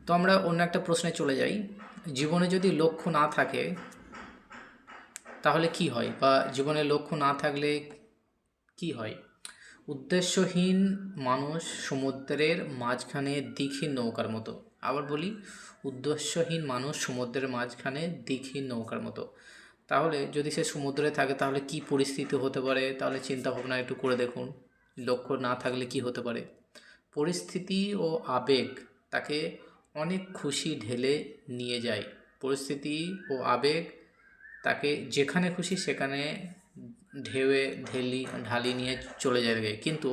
তো আমরা অন্য একটা প্রশ্নে চলে যাই। জীবনে যদি লক্ষ্য না থাকে তাহলে কি হয়, বা জীবনে লক্ষ্য না থাকলে কি হয়? উদ্দেশ্যহীন মানুষ সমুদ্রের মাঝখানে দিঘির নৌকার মতো। আবার বলি, উদ্দেশ্যহীন মানুষ সমুদ্রের মাঝখানে দিঘির নৌকার মতো। তাহলে যদি সে সমুদ্রে থাকে তাহলে কি পরিস্থিতি হতে পারে, তাহলে চিন্তা ভাবনা একটু করে দেখুন। লক্ষ্য না থাকলে কি হতে পারে? পরিস্থিতি ও আবেগ তাকে অনেক খুশি ঢেলে নিয়ে যায়। পরিস্থিতি ও আবেগ তাকে যেখানে খুশি সেখানে ঢেউয়ে ঢালি নিয়ে চলে যাবে। কিন্তু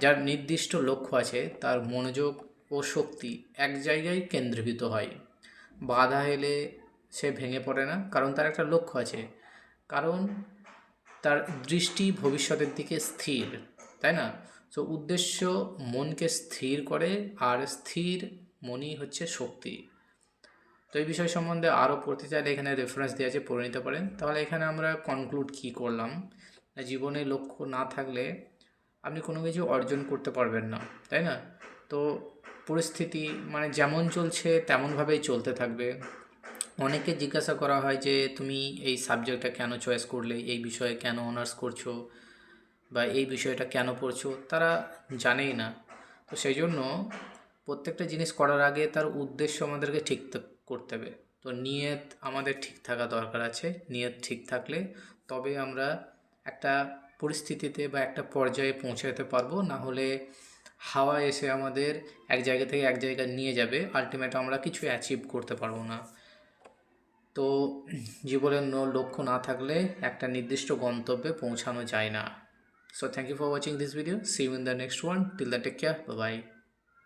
যার নির্দিষ্ট লক্ষ্য আছে তার মনোযোগ ও শক্তি এক জায়গায় কেন্দ্রীভূত হয়। বাধা এলে সে ভেঙে পড়ে না, কারণ তার একটা লক্ষ্য আছে, কারণ তার দৃষ্টি ভবিষ্যতের দিকে স্থির, তাই না? তো উদ্দেশ্য মনকে স্থির করে, আর স্থির মনই হচ্ছে শক্তি। তো এই বিষয় সম্বন্ধে আরও পড়তে চাইলে এখানে রেফারেন্স দেওয়া আছে, পড়ে নিতে পারেন। তাহলে এখানে আমরা কনক্লুড কী করলাম? জীবনে লক্ষ্য না থাকলে আপনি কোনো কিছু অর্জন করতে পারবেন না, তাই না? তো পরিস্থিতি মানে যেমন চলছে তেমনভাবেই চলতে থাকবে। অনেকে জিজ্ঞাসা করা হয় যে তুমি এই সাবজেক্টটা কেন চয়েস করলে, এই বিষয়ে কেন অনার্স করছো, বা এই বিষয়টা কেন পড়ছো, তারা জানেই না। তো সেই জন্য প্রত্যেকটা জিনিস করার আগে তার উদ্দেশ্য আমাদেরকে ঠিক করতে হবে। তো নিয়ত আমাদের ঠিক থাকা দরকার আছে। নিয়ত ঠিক থাকলে তবে আমরা একটা পরিস্থিতিতে বা একটা পর্যায়ে পৌঁছাতে পারবো। না হলে হাওয়া এসে আমাদের এক জায়গা থেকে এক জায়গায় নিয়ে যাবে, আলটিমেট আমরা কিছু অ্যাচিভ করতে পারবো না। তো জীবনের লক্ষ্য না থাকলে একটা নির্দিষ্ট গন্তব্যে পৌঁছানো যায় না। So thank you for watching this video. See you in the next one. Till then, take care. Bye bye.